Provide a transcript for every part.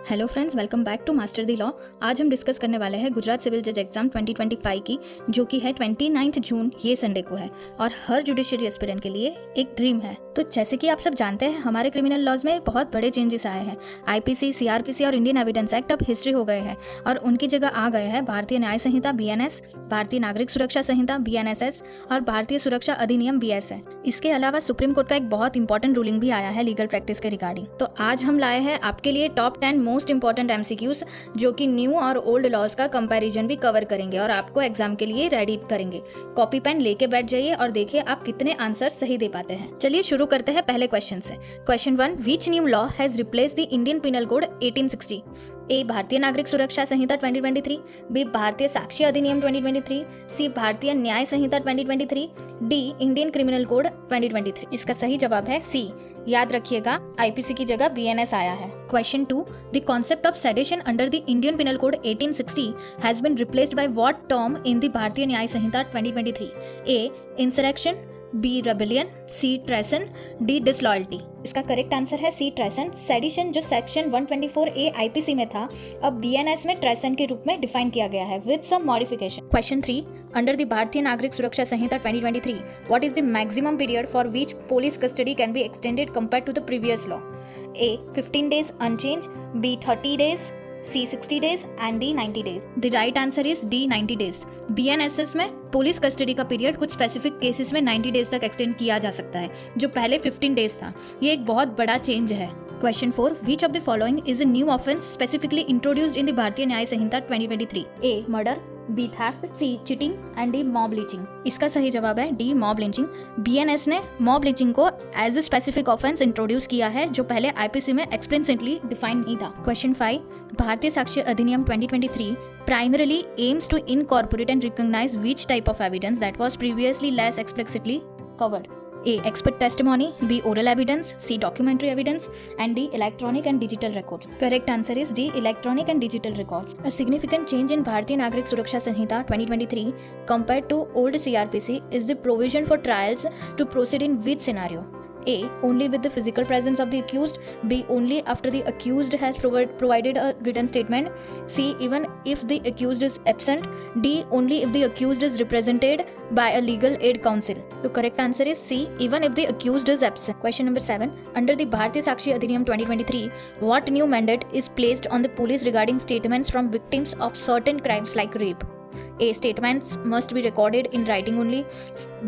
Hello friends, welcome back to Master the Law. आज हम discuss करने वाले हैं गुजरात सिविल जज एग्जाम 2025 की, जो कि है 29 जून, ये संडे को है और हर जुडिशियरी एस्पिरेंट के लिए एक ड्रीम है। तो जैसे कि आप सब जानते हैं, हमारे क्रिमिनल लॉज में बहुत बड़े चेंजेस आए हैं। आईपीसी, सीआरपीसी और इंडियन एविडेंस एक्ट अब हिस्ट्री हो गए हैं और उनकी जगह आ गए हैं भारतीय न्याय संहिता BNS, भारतीय नागरिक सुरक्षा संहिता BNSS और भारतीय सुरक्षा अधिनियम BSA। इसके अलावा सुप्रीम कोर्ट का एक बहुत इंपॉर्टेंट रूलिंग भी आया है लीगल प्रैक्टिस के रिगार्डिंग। तो आज हम लाए हैं आपके लिए टॉप 10 मोस्ट इंपॉर्टेंट MCQs, जो कि न्यू और ओल्ड लॉज का कंपैरिजन भी कवर करेंगे और आपको एग्जाम के लिए रेडी करेंगे। कॉपी पेन लेके बैठ जाइए और देखिए आप कितने आंसर सही दे पाते हैं। चलिए शुरू करते हैं पहले क्वेश्चन से। Question 1, which new law has replace the Indian Penal Code 1860? ए, भारतीय नागरिक सुरक्षा संहिता 2023, बी, भारतीय साक्ष्य अधिनियम 2023, सी, भारतीय Nyaya Sanhita 2023, D, Indian criminal code 2023। इसका सही जवाब है सी। याद रखिएगा, आईपीसी की जगह BNS आया है। Question 2, the concept of sedition under the Indian Penal Code 1860 has been replaced by what term in the Bharatiya Nyaya Sanhita 2023? A, insurrection, B, rebellion, C, treason, D, disloyalty. इसका करेक्ट आंसर है सी, ट्रेसन। सेडिशन जो section 124A IPC में था, अब BNS में ट्रेसन के रूप में डिफाइन किया गया है with some modification. Question 3, under the Bharatiya Nagarik Suraksha Sanhita 2023, what is the maximum period for which police custody can be extended compared to the previous law? A, 15 days unchanged, B, 30 days, C, 60 days and D, 90 days. The right answer is D, 90 days. BNSS में police custody का period कुछ specific cases में 90 days तक extend किया जा सकता है, जो पहले 15 डेज था। ये एक बहुत बड़ा चेंज है। Question 4, which of the following is a new offence specifically introduced in the Bharatiya Nyaya Sanhita 2023? A, murder, B, theft, C, cheating and D, mob lynching. इसका सही जवाब है डी, मॉब लिंचिंग। BNS ने मॉब लिंचिंग को as a specific offence introduce किया है, जो पहले आईपीसी में एक्सप्लिसिटली डिफाइन नहीं था। क्वेश्चन 5, भारतीय साक्ष्य अधिनियम 2023 primarily aims to incorporate and recognize which type of evidence that was previously less explicitly covered? A, expert testimony, B, oral evidence, C, documentary evidence and D, electronic and digital records. Correct answer is D, electronic and digital records. A significant change in Bharatiya Nagrik Suraksha Sanhita 2023 compared to old CRPC is the provision for trials to proceed in which scenario? A, only with the physical presence of the accused, B, only after the accused has provided a written statement, C, even if the accused is absent, D, only if the accused is represented by a legal aid counsel. The correct answer is C, even if the accused is absent. Question number 7, under the Bharatiya Sakshi Adhiniyam 2023, what new mandate is placed on the police regarding statements from victims of certain crimes like rape? A, statements must be recorded in writing only.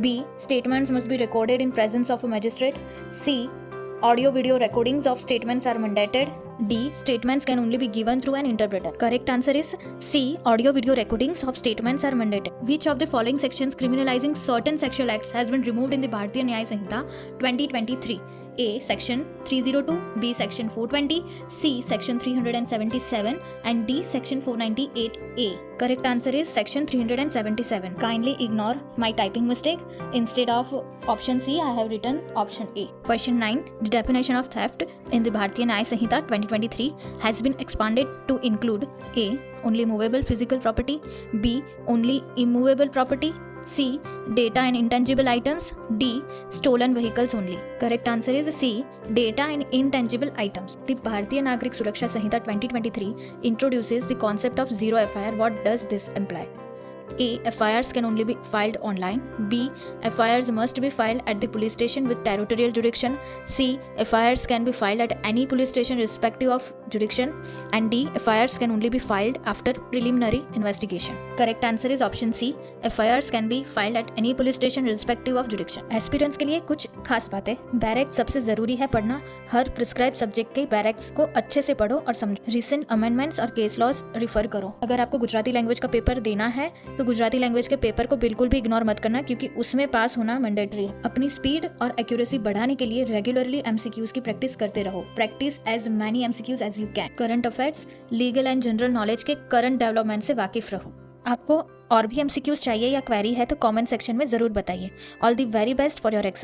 B, statements must be recorded in presence of a magistrate. C, audio video recordings of statements are mandated. D, statements can only be given through an interpreter. Correct answer is C, audio video recordings of statements are mandated. Which of the following sections criminalizing certain sexual acts has been removed in the Bharatiya Nyaya Sanhita 2023? A, section 302, B, section 420, C, section 377 and D, section 498A. Correct answer is section 377. Kindly ignore my typing mistake. Instead of option C, I have written option A. Question 9, the definition of theft in the Bharatiya Nyaya Sanhita 2023 has been expanded to include A, only movable physical property, B, only immovable property, C, data and intangible items, D, stolen vehicles only. Correct answer is C, data and intangible items. The Bharatiya Nagrik Suraksha Sanhita 2023 introduces the concept of zero FIR. What does this imply? A, FIRs can only be filed online. B, FIRs must be filed at the police station with territorial jurisdiction. C, FIRs can be filed at any police station irrespective of jurisdiction. And D, FIRs can only be filed after preliminary investigation. Correct answer is option C, FIRs can be filed at any police station irrespective of jurisdiction. Aspirants के लिए कुछ खास बातें। Barrack सबसे जरूरी है पढ़ना। हर prescribe subject के बैरक्स को अच्छे से पढ़ो और समझो। रिसेंट अमेंडमेंट्स और केस लॉज रिफर करो। अगर आपको गुजराती लैंग्वेज का पेपर देना है तो गुजराती लैंग्वेज के पेपर को बिल्कुल भी इग्नोर मत करना, क्योंकि उसमें पास होना मैंडेटरी है। अपनी स्पीड और एक्यूरेसी बढ़ाने के लिए रेगुलरली MCQs की प्रैक्टिस करते रहो। Practise as many MCQs as you can. Current affairs, legal and general knowledge के करंट डेवलपमेंट से वाकिफ रहो। आपको और भी MCQs चाहिए या क्वेरी है तो कमेंट सेक्शन में जरूर बताइए। All the very best for your exam.